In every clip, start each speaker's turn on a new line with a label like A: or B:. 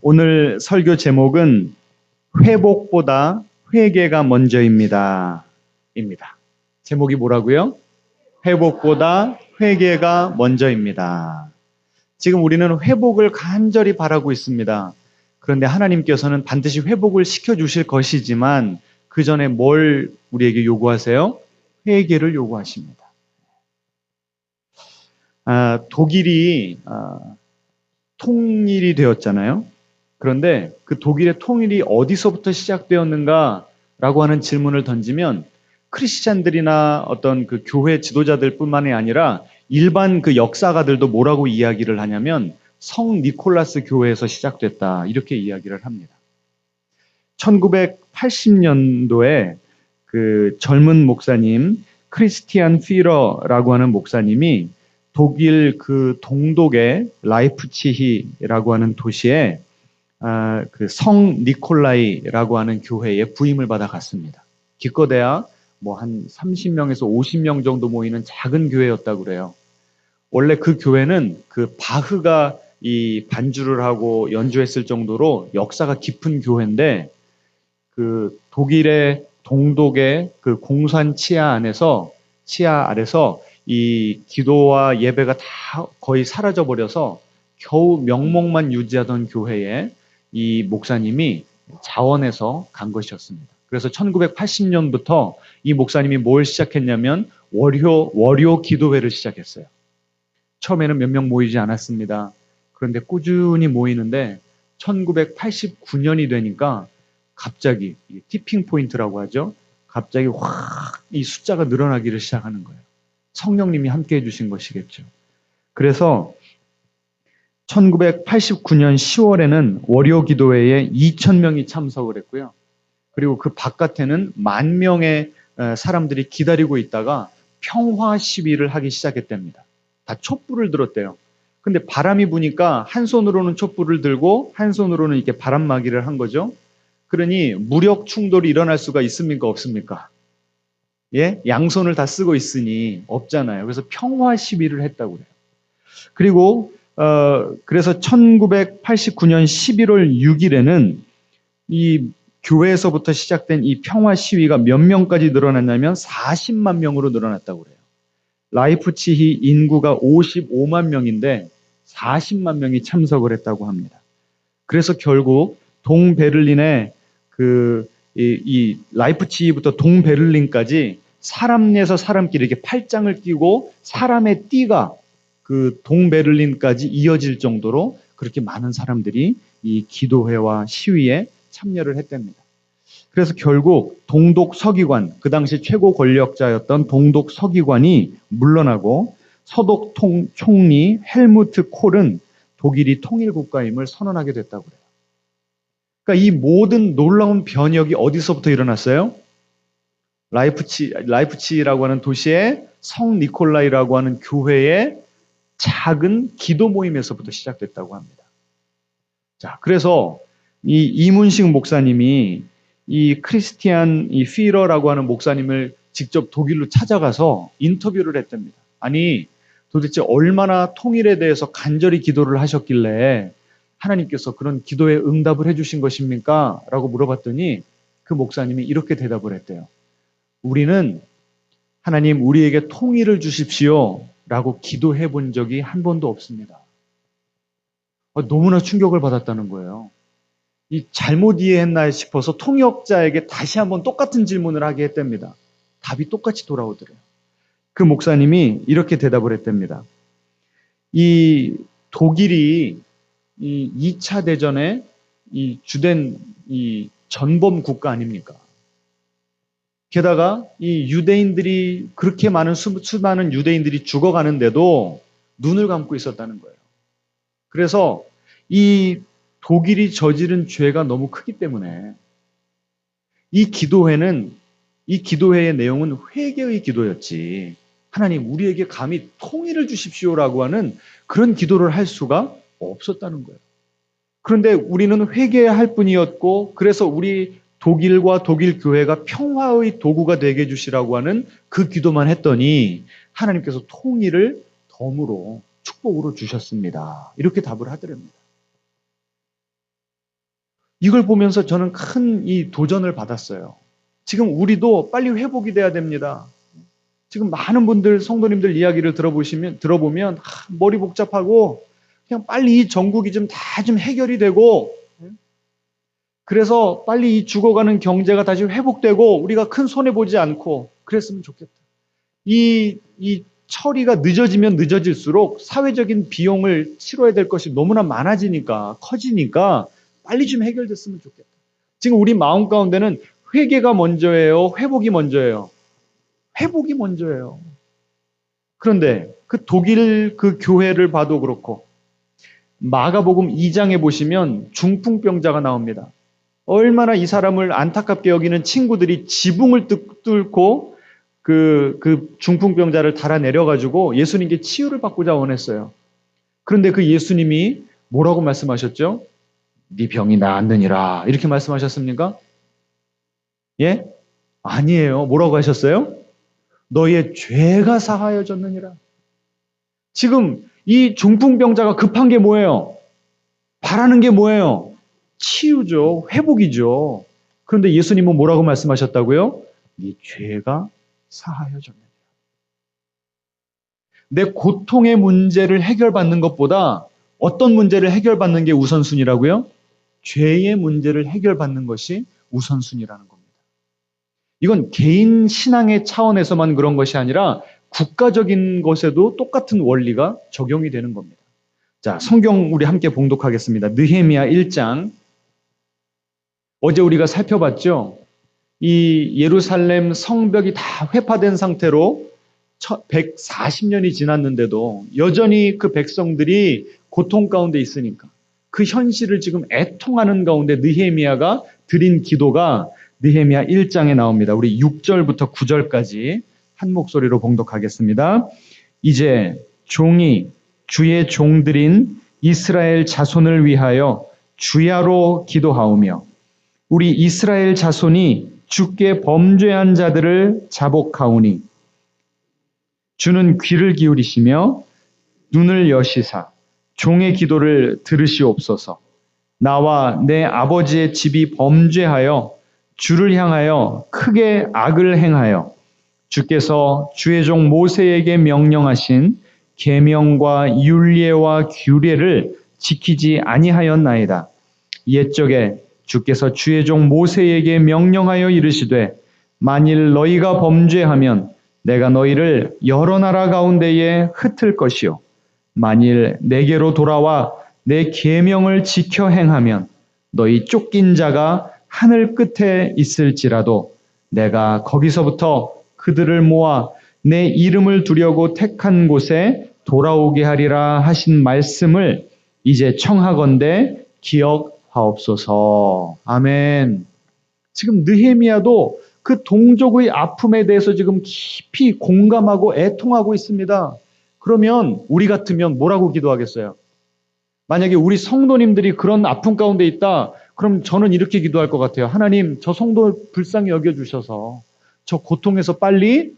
A: 오늘 설교 제목은 회복보다 회개가 먼저입니다. 입니다. 제목이 뭐라고요? 회복보다 회개가 먼저입니다. 지금 우리는 회복을 간절히 바라고 있습니다. 그런데 하나님께서는 반드시 회복을 시켜주실 것이지만 그 전에 뭘 우리에게 요구하세요? 회개를 요구하십니다. 독일이 통일이 되었잖아요. 그런데 그 독일의 통일이 어디서부터 시작되었는가라고 하는 질문을 던지면 크리스찬들이나 어떤 그 교회 지도자들 뿐만이 아니라 일반 그 역사가들도 뭐라고 이야기를 하냐면 성 니콜라스 교회에서 시작됐다. 이렇게 이야기를 합니다. 1980년도에 그 젊은 목사님 크리스티안 피러라고 하는 목사님이 독일 그 동독의 라이프치히라고 하는 도시에 그 성 니콜라이라고 하는 교회에 부임을 받아 갔습니다. 기껏해야 뭐 한 30명에서 50명 정도 모이는 작은 교회였다고 그래요. 원래 그 교회는 그 바흐가 이 반주를 하고 연주했을 정도로 역사가 깊은 교회인데 그 독일의 동독의 그 공산 치하 아래서 이 기도와 예배가 다 거의 사라져 버려서 겨우 명목만 유지하던 교회에 이 목사님이 자원해서 간 것이었습니다. 그래서 1980년부터 이 목사님이 뭘 시작했냐면 월요 기도회를 시작했어요. 처음에는 몇 명 모이지 않았습니다. 그런데 꾸준히 모이는데 1989년이 되니까 갑자기 티핑 포인트라고 하죠. 갑자기 확 이 숫자가 늘어나기를 시작하는 거예요. 성령님이 함께 해주신 것이겠죠. 그래서 1989년 10월에는 월요 기도회에 2,000명이 참석을 했고요. 그리고 그 바깥에는 10,000명의 사람들이 기다리고 있다가 평화 시위를 하기 시작했답니다. 다 촛불을 들었대요. 근데 바람이 부니까 한 손으로는 촛불을 들고 한 손으로는 이렇게 바람막이를 한 거죠. 그러니 무력 충돌이 일어날 수가 있습니까? 없습니까? 예? 양손을 다 쓰고 있으니 없잖아요. 그래서 평화 시위를 했다고 그래요. 그리고 그래서 1989년 11월 6일에는 이 교회에서부터 시작된 이 평화 시위가 몇 명까지 늘어났냐면 40만 명으로 늘어났다고 그래요. 라이프치히 인구가 55만 명인데 40만 명이 참석을 했다고 합니다. 그래서 결국 동베를린의 이 라이프치히부터 동베를린까지 사람에서 사람끼리 이렇게 팔짱을 끼고 사람의 띠가 그 동베를린까지 이어질 정도로 그렇게 많은 사람들이 이 기도회와 시위에 참여를 했답니다. 그래서 결국 동독 서기관, 그 당시 최고 권력자였던 동독 서기관이 물러나고 서독 총리 헬무트 콜은 독일이 통일국가임을 선언하게 됐다고 해요. 그러니까 이 모든 놀라운 변혁이 어디서부터 일어났어요? 라이프치히라고 하는 도시의 성 니콜라이라고 하는 교회의 작은 기도 모임에서부터 시작됐다고 합니다. 자, 그래서 이 이문식 목사님이 이 크리스티안 이 피러라고 하는 목사님을 직접 독일로 찾아가서 인터뷰를 했답니다. 아니, 도대체 얼마나 통일에 대해서 간절히 기도를 하셨길래 하나님께서 그런 기도에 응답을 해주신 것입니까? 라고 물어봤더니 그 목사님이 이렇게 대답을 했대요. 우리는 하나님 우리에게 통일을 주십시오 라고 기도해 본 적이 한 번도 없습니다. 너무나 충격을 받았다는 거예요. 이 잘못 이해했나 싶어서 통역자에게 다시 한번 똑같은 질문을 하게 했답니다. 답이 똑같이 돌아오더래요. 그 목사님이 이렇게 대답을 했답니다. 이 독일이 이 2차 대전에 이 주된 이 전범 국가 아닙니까? 게다가 이 유대인들이 그렇게 많은 수많은 유대인들이 죽어가는데도 눈을 감고 있었다는 거예요. 그래서 이 독일이 저지른 죄가 너무 크기 때문에 이 기도회의 내용은 회개의 기도였지. 하나님 우리에게 감히 통일을 주십시오라고 하는 그런 기도를 할 수가 없었다는 거예요. 그런데 우리는 회개해야 할 뿐이었고 그래서 우리 독일과 독일 교회가 평화의 도구가 되게 해주시라고 하는 그 기도만 했더니 하나님께서 통일을 덤으로 축복으로 주셨습니다. 이렇게 답을 하더랍니다. 이걸 보면서 저는 큰 이 도전을 받았어요. 지금 우리도 빨리 회복이 돼야 됩니다. 지금 많은 분들, 성도님들 이야기를 들어보면 머리 복잡하고 그냥 빨리 이 전국이 좀 다 좀 해결이 되고 그래서 빨리 이 죽어가는 경제가 다시 회복되고 우리가 큰 손해보지 않고 그랬으면 좋겠다. 이 처리가 늦어지면 늦어질수록 사회적인 비용을 치러야 될 것이 너무나 많아지니까 커지니까 빨리 좀 해결됐으면 좋겠다. 지금 우리 마음 가운데는 회개가 먼저예요? 회복이 먼저예요? 회복이 먼저예요. 그런데 그 독일 그 교회를 봐도 그렇고 마가복음 2장에 보시면 중풍병자가 나옵니다. 얼마나 이 사람을 안타깝게 여기는 친구들이 지붕을 뚫고 그 중풍병자를 달아내려가지고 예수님께 치유를 받고자 원했어요. 그런데 그 예수님이 뭐라고 말씀하셨죠? 네 병이 나았느니라. 이렇게 말씀하셨습니까? 예? 아니에요. 뭐라고 하셨어요? 너의 죄가 사하여졌느니라. 지금 이 중풍병자가 급한 게 뭐예요? 바라는 게 뭐예요? 치유죠. 회복이죠. 그런데 예수님은 뭐라고 말씀하셨다고요? 네 죄가 사하여졌느니라. 내 고통의 문제를 해결받는 것보다 어떤 문제를 해결받는 게 우선순위라고요? 죄의 문제를 해결받는 것이 우선순위라는 겁니다. 이건 개인 신앙의 차원에서만 그런 것이 아니라 국가적인 것에도 똑같은 원리가 적용이 되는 겁니다. 자, 성경 우리 함께 봉독하겠습니다. 느헤미야 1장. 어제 우리가 살펴봤죠? 이 예루살렘 성벽이 다 회파된 상태로 140년이 지났는데도 여전히 그 백성들이 고통 가운데 있으니까 그 현실을 지금 애통하는 가운데 느헤미야가 드린 기도가 느헤미야 1장에 나옵니다. 우리 6절부터 9절까지 한 목소리로 봉독하겠습니다. 이제 종이 주의 종들인 이스라엘 자손을 위하여 주야로 기도하오며 우리 이스라엘 자손이 주께 범죄한 자들을 자복하오니 주는 귀를 기울이시며 눈을 여시사 종의 기도를 들으시옵소서. 나와 내 아버지의 집이 범죄하여 주를 향하여 크게 악을 행하여 주께서 주의 종 모세에게 명령하신 계명과 율례와 규례를 지키지 아니하였나이다. 옛적에 주께서 주의 종 모세에게 명령하여 이르시되 만일 너희가 범죄하면 내가 너희를 여러 나라 가운데에 흩을 것이요 만일 내게로 돌아와 내 계명을 지켜 행하면 너희 쫓긴 자가 하늘 끝에 있을지라도 내가 거기서부터 그들을 모아 내 이름을 두려고 택한 곳에 돌아오게 하리라 하신 말씀을 이제 청하건대 기억하옵소서. 아멘. 지금 느헤미야도 그 동족의 아픔에 대해서 지금 깊이 공감하고 애통하고 있습니다. 그러면 우리 같으면 뭐라고 기도하겠어요? 만약에 우리 성도님들이 그런 아픔 가운데 있다, 그럼 저는 이렇게 기도할 것 같아요. 하나님, 저 성도 불쌍히 여겨주셔서 저 고통에서 빨리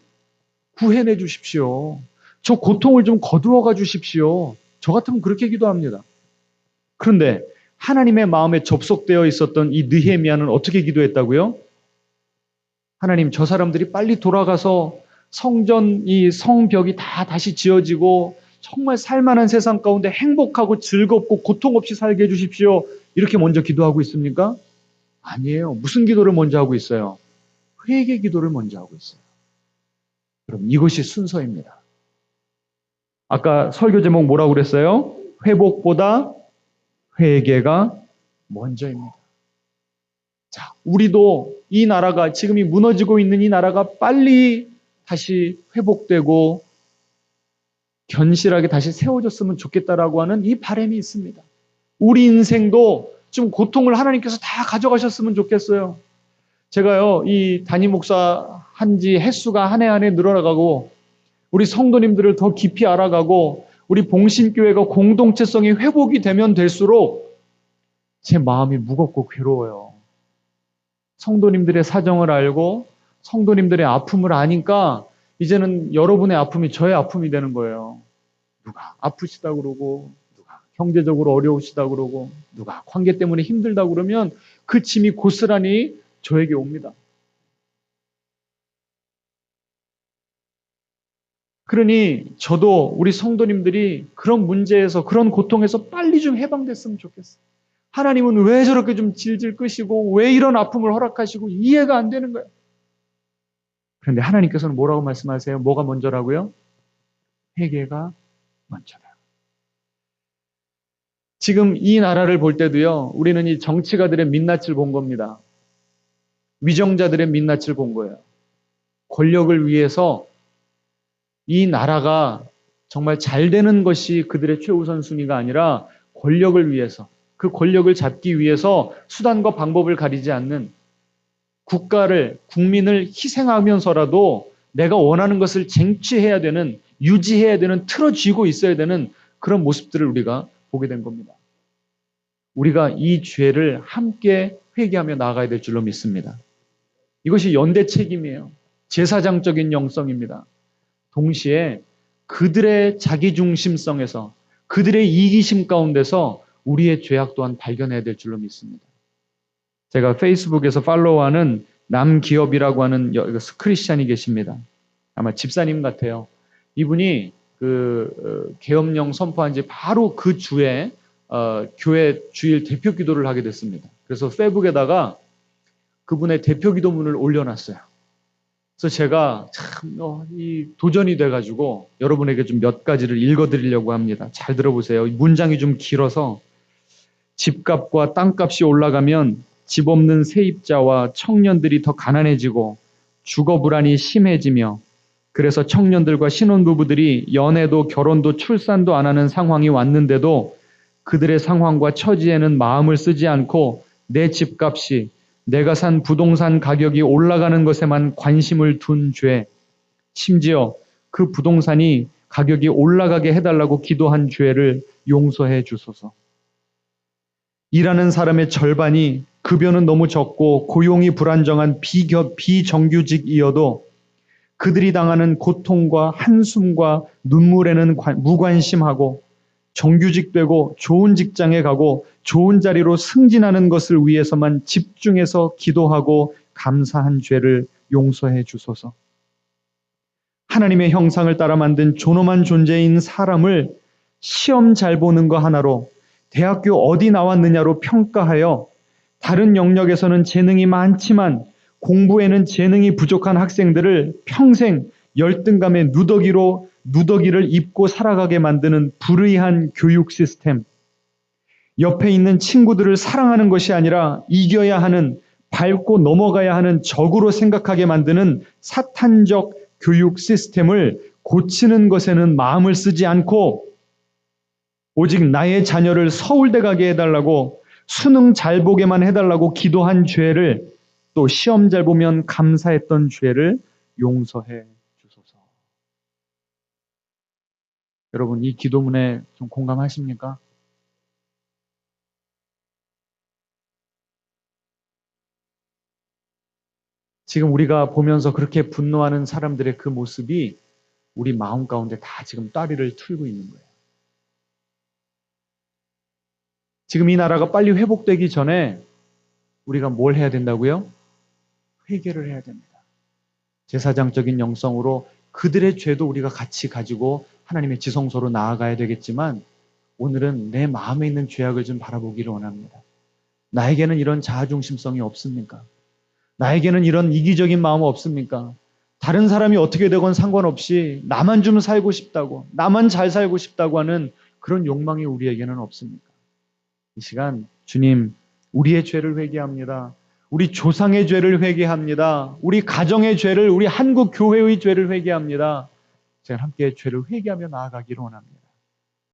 A: 구해내 주십시오. 저 고통을 좀 거두어가 주십시오. 저 같으면 그렇게 기도합니다. 그런데 하나님의 마음에 접속되어 있었던 이 느헤미야는 어떻게 기도했다고요? 하나님, 저 사람들이 빨리 돌아가서 성전, 이 성벽이 다 다시 지어지고 정말 살만한 세상 가운데 행복하고 즐겁고 고통 없이 살게 해주십시오. 이렇게 먼저 기도하고 있습니까? 아니에요. 무슨 기도를 먼저 하고 있어요? 회개 기도를 먼저 하고 있어요. 그럼 이것이 순서입니다. 아까 설교 제목 뭐라고 그랬어요? 회복보다 회개가 먼저입니다. 자, 우리도 이 나라가 지금이 무너지고 있는 이 나라가 빨리 다시 회복되고 견실하게 다시 세워졌으면 좋겠다라고 하는 이 바람이 있습니다. 우리 인생도 좀 고통을 하나님께서 다 가져가셨으면 좋겠어요. 제가요, 이 담임 목사 한지 횟수가 한 해 한 해 늘어나가고 우리 성도님들을 더 깊이 알아가고 우리 봉신교회가 공동체성이 회복이 되면 될수록 제 마음이 무겁고 괴로워요. 성도님들의 사정을 알고 성도님들의 아픔을 아니까 이제는 여러분의 아픔이 저의 아픔이 되는 거예요. 누가 아프시다 그러고 누가 경제적으로 어려우시다 그러고 누가 관계 때문에 힘들다 그러면 그 짐이 고스란히 저에게 옵니다. 그러니 저도 우리 성도님들이 그런 문제에서 그런 고통에서 빨리 좀 해방됐으면 좋겠어요. 하나님은 왜 저렇게 좀 질질 끄시고 왜 이런 아픔을 허락하시고 이해가 안 되는 거예요. 그런데 하나님께서는 뭐라고 말씀하세요? 뭐가 먼저라고요? 회개가 먼저다. 지금 이 나라를 볼 때도요. 우리는 이 정치가들의 민낯을 본 겁니다. 위정자들의 민낯을 본 거예요. 권력을 위해서 이 나라가 정말 잘 되는 것이 그들의 최우선 순위가 아니라 권력을 위해서 그 권력을 잡기 위해서 수단과 방법을 가리지 않는 국가를 국민을 희생하면서라도 내가 원하는 것을 쟁취해야 되는 유지해야 되는 틀어쥐고 있어야 되는 그런 모습들을 우리가 보게 된 겁니다. 우리가 이 죄를 함께 회개하며 나아가야 될 줄로 믿습니다. 이것이 연대 책임이에요. 제사장적인 영성입니다. 동시에 그들의 자기중심성에서 그들의 이기심 가운데서 우리의 죄악 또한 발견해야 될 줄로 믿습니다. 제가 페이스북에서 팔로우하는 남기업이라고 하는 크리스찬이 계십니다. 아마 집사님 같아요. 이분이 계엄령 선포한 지 바로 그 주에 교회 주일 대표 기도를 하게 됐습니다. 그래서 페이스북에다가 그분의 대표 기도문을 올려놨어요. 그래서 제가 참 도전이 돼가지고 여러분에게 좀 몇 가지를 읽어드리려고 합니다. 잘 들어보세요. 문장이 좀 길어서 집값과 땅값이 올라가면 집 없는 세입자와 청년들이 더 가난해지고 주거 불안이 심해지며 그래서 청년들과 신혼부부들이 연애도 결혼도 출산도 안 하는 상황이 왔는데도 그들의 상황과 처지에는 마음을 쓰지 않고 내 집값이 내가 산 부동산 가격이 올라가는 것에만 관심을 둔 죄, 심지어 그 부동산이 가격이 올라가게 해달라고 기도한 죄를 용서해 주소서. 일하는 사람의 절반이 급여는 너무 적고 고용이 불안정한 비정규직이어도 그들이 당하는 고통과 한숨과 눈물에는 무관심하고 정규직되고 좋은 직장에 가고 좋은 자리로 승진하는 것을 위해서만 집중해서 기도하고 감사한 죄를 용서해 주소서. 하나님의 형상을 따라 만든 존엄한 존재인 사람을 시험 잘 보는 거 하나로 대학교 어디 나왔느냐로 평가하여 다른 영역에서는 재능이 많지만 공부에는 재능이 부족한 학생들을 평생 열등감의 누더기를 입고 살아가게 만드는 불의한 교육 시스템. 옆에 있는 친구들을 사랑하는 것이 아니라 이겨야 하는, 밟고 넘어가야 하는 적으로 생각하게 만드는 사탄적 교육 시스템을 고치는 것에는 마음을 쓰지 않고 오직 나의 자녀를 서울대 가게 해달라고 수능 잘 보게만 해달라고 기도한 죄를 또 시험 잘 보면 감사했던 죄를 용서해 주소서. 여러분 이 기도문에 좀 공감하십니까? 지금 우리가 보면서 그렇게 분노하는 사람들의 그 모습이 우리 마음 가운데 다 지금 따리를 틀고 있는 거예요. 지금 이 나라가 빨리 회복되기 전에 우리가 뭘 해야 된다고요? 회개를 해야 됩니다. 제사장적인 영성으로 그들의 죄도 우리가 같이 가지고 하나님의 지성소로 나아가야 되겠지만 오늘은 내 마음에 있는 죄악을 좀 바라보기를 원합니다. 나에게는 이런 자아중심성이 없습니까? 나에게는 이런 이기적인 마음 없습니까? 다른 사람이 어떻게 되건 상관없이 나만 좀 살고 싶다고, 나만 잘 살고 싶다고 하는 그런 욕망이 우리에게는 없습니까? 이 시간 주님, 우리의 죄를 회개합니다. 우리 조상의 죄를 회개합니다. 우리 가정의 죄를, 우리 한국 교회의 죄를 회개합니다. 제가 함께 죄를 회개하며 나아가기를 원합니다.